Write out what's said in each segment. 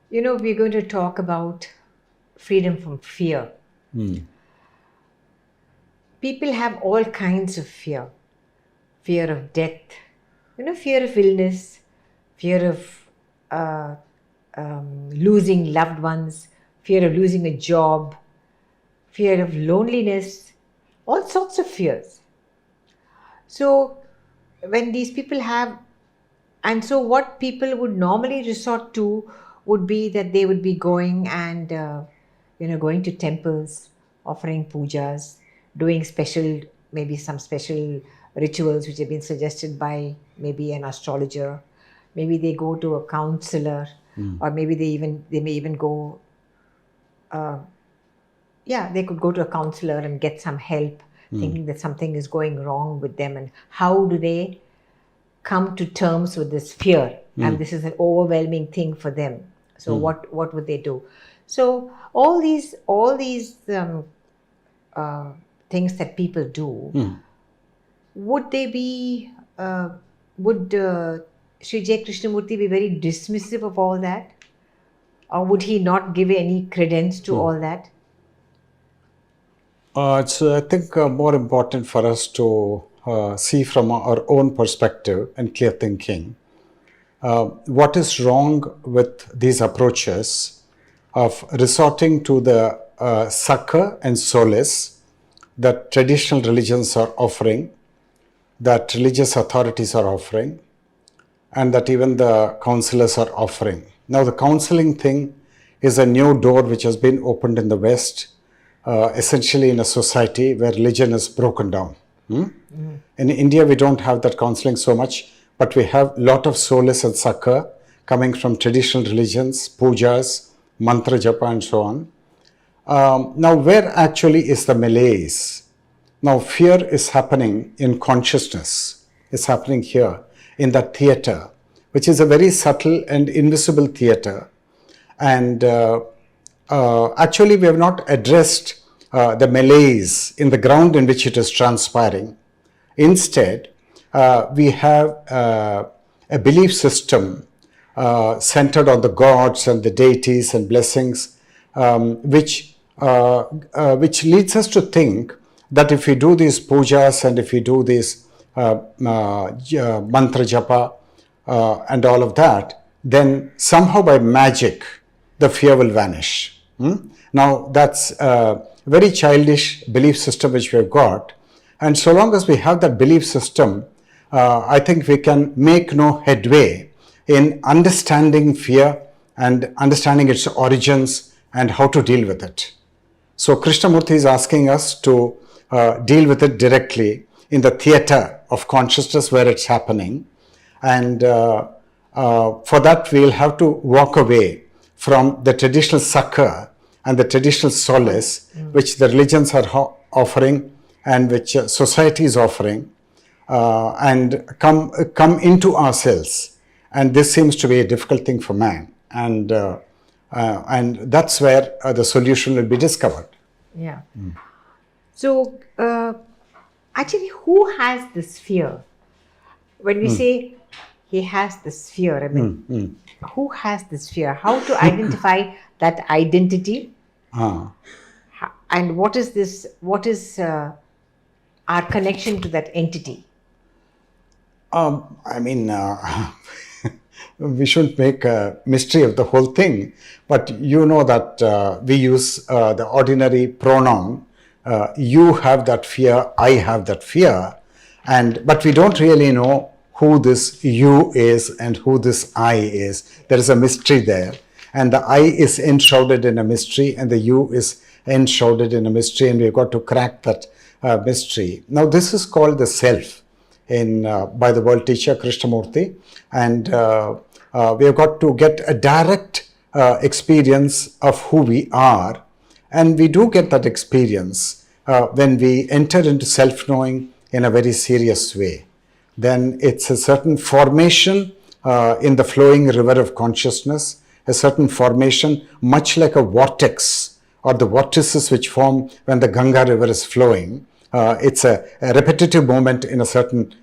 We're going to talk about freedom from fear. People have all kinds of fear. Fear of death, fear of illness, fear of losing loved ones, fear of losing a job, fear of loneliness, all sorts of fears. So when these people have, and so what people would normally resort to would be that they would be going and, going to temples, offering pujas, doing special, maybe some special rituals which have been suggested by maybe an astrologer. Maybe they go to a counselor, or maybe they may even go, they could go to a counselor and get some help, thinking that something is going wrong with them. And how do they come to terms with this fear? And this is an overwhelming thing for them. So what would they do? So all these things that people do, would they be? Would Sri J. Krishnamurti be very dismissive of all that, or would he not give any credence to all that? It's, I think, more important for us to see from our own perspective and clear thinking what is wrong with these approaches of resorting to the succor and solace that traditional religions are offering, that religious authorities are offering, and that even the counselors are offering. Now, the counseling thing is a new door which has been opened in the West, essentially in a society where religion is broken down. In India, we don't have that counseling so much, but we have a lot of solace and succor coming from traditional religions, pujas, mantra japa, and so on. Now, where actually is the malaise? Now, fear is happening in consciousness. It's happening here in that theater, which is a very subtle and invisible theater. And actually, we have not addressed the malaise in the ground in which it is transpiring. Instead, we have a belief system centered on the gods and the deities and blessings, which leads us to think that if we do these pujas and if we do these mantra japa and all of that, then somehow by magic the fear will vanish. Now, that's a very childish belief system which we have got, and so long as we have that belief system, I think we can make no headway in understanding fear and understanding its origins and how to deal with it. So Krishnamurti is asking us to deal with it directly in the theater of consciousness where it's happening, and for that we'll have to walk away from the traditional succor and the traditional solace which the religions are offering and which society is offering, and come into ourselves. And this seems to be a difficult thing for man, and that's where the solution will be discovered. Yeah. So actually, who has this fear? When we say he has this fear, I mean, who has this fear? How to identify that identity? And what is this? What is our connection to that entity? I mean, we shouldn't make a mystery of the whole thing, but you know that we use the ordinary pronoun. You have that fear, I have that fear, but we don't really know who this you is and who this I is. There is a mystery there, and the I is enshrouded in a mystery, and the you is enshrouded in a mystery, and we've got to crack that mystery. Now, this is called the self by the world teacher Krishnamurti, and we have got to get a direct experience of who we are, and we do get that experience when we enter into self-knowing in a very serious way. Then it's a certain formation in the flowing river of consciousness, a certain formation much like a vortex or the vortices which form when the Ganga river is flowing. It's a repetitive movement in a certain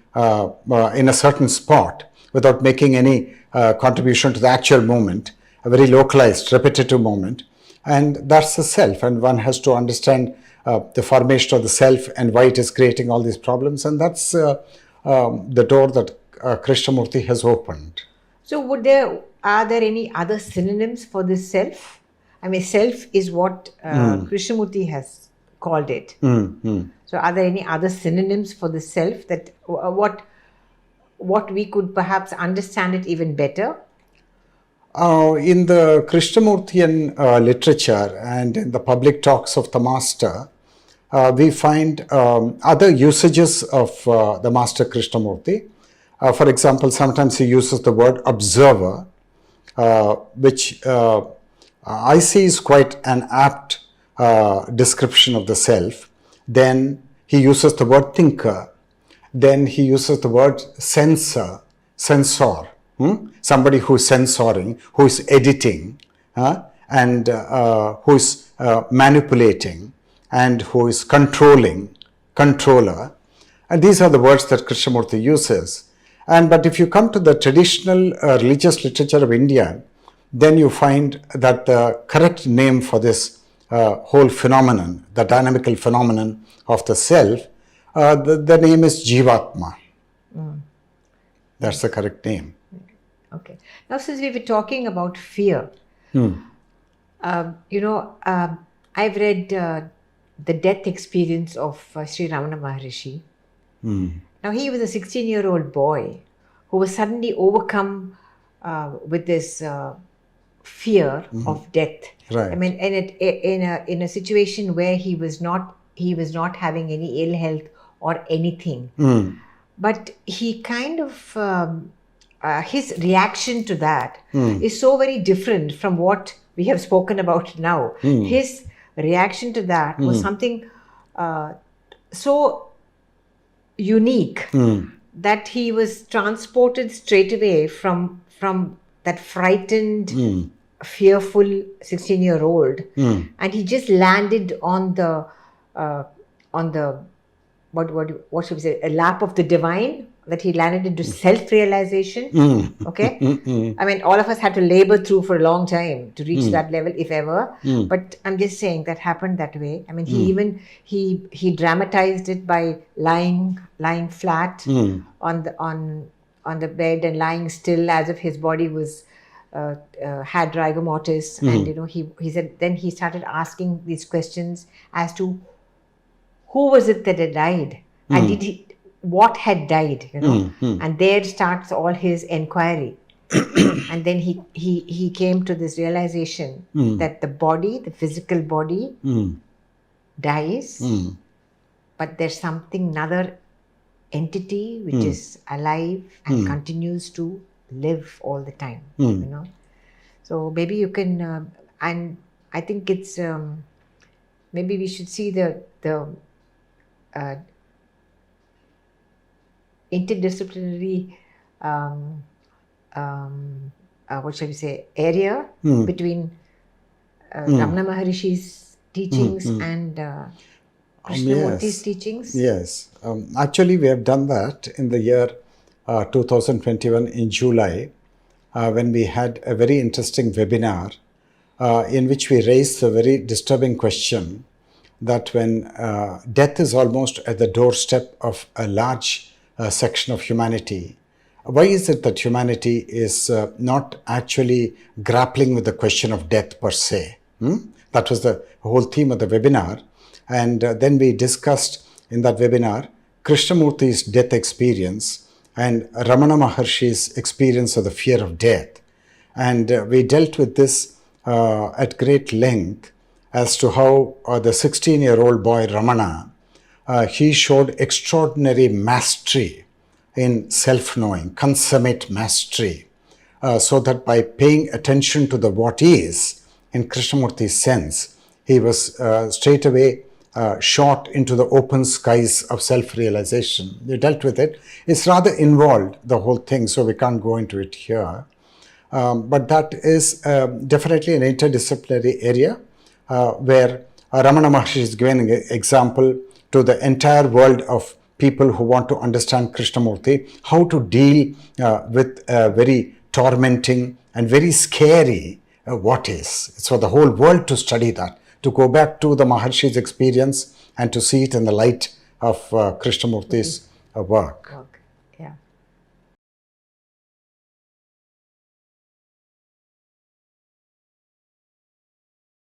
spot without making any contribution to the actual movement. a very localized, repetitive moment. And that's the self. And one has to understand the formation of the self and why it is creating all these problems. And that's the door that Krishnamurti has opened. So are there any other synonyms for this self? I mean, self is what Krishnamurti has called it. So are there any other synonyms for the self that what we could perhaps understand it even better? In the Krishnamurtian literature and in the public talks of the master, we find other usages of the master Krishnamurti. For example, sometimes he uses the word observer, which I see is quite an apt description of the self. Then he uses the word thinker. Then he uses the word censor. Somebody who is censoring, who is editing, and who is manipulating, and who is controller. And these are the words that Krishnamurti uses. But if you come to the traditional religious literature of India, then you find that the correct name for this whole phenomenon, the dynamical phenomenon of the self, the name is Jivatma. That's the correct name. Okay. Now, since we were talking about fear, I've read the death experience of Sri Ramana Maharishi. Now, he was a 16-year-old boy who was suddenly overcome with this fear of death. Right. I mean, in a situation where he was not having any ill health or anything, but he kind of his reaction to that is so very different from what we have spoken about now. His reaction to that was something so unique that he was transported straight away from that frightened, fearful 16-year-old, and he just landed on the what should we say, a lap of the divine, that he landed into self-realization. Okay? I mean, all of us had to labor through for a long time to reach that level, if ever. But I'm just saying that happened that way. I mean, he dramatized it by lying flat on the bed and lying still as if his body was had rigor mortis. And he said, then he started asking these questions as to who was it that had died, and what had died, and there starts all his enquiry. And then he came to this realization that the physical body dies, but there's another entity which is alive and continues to live all the time. So maybe you can, and I think it's maybe we should see the interdisciplinary what shall we say, area between Ramana Maharishi's teachings and Krishnamurti's teachings? Yes. Actually, we have done that in the year 2021 in July, when we had a very interesting webinar in which we raised a very disturbing question that when death is almost at the doorstep of a large section of humanity, why is it that humanity is not actually grappling with the question of death per se? That was the whole theme of the webinar. And then we discussed in that webinar Krishnamurti's death experience and Ramana Maharshi's experience of the fear of death. And we dealt with this at great length as to how the 16-year-old boy Ramana, he showed extraordinary mastery in self-knowing, consummate mastery, so that by paying attention to the what is, in Krishnamurti's sense, he was straight away shot into the open skies of self-realization. We dealt with it. It's rather involved, the whole thing, so we can't go into it here. But that is definitely an interdisciplinary area where Ramana Maharshi is giving an example to the entire world of people who want to understand Krishnamurti, how to deal with a very tormenting and very scary what is. It's for the whole world to study that, to go back to the Maharshi's experience and to see it in the light of Krishnamurti's work.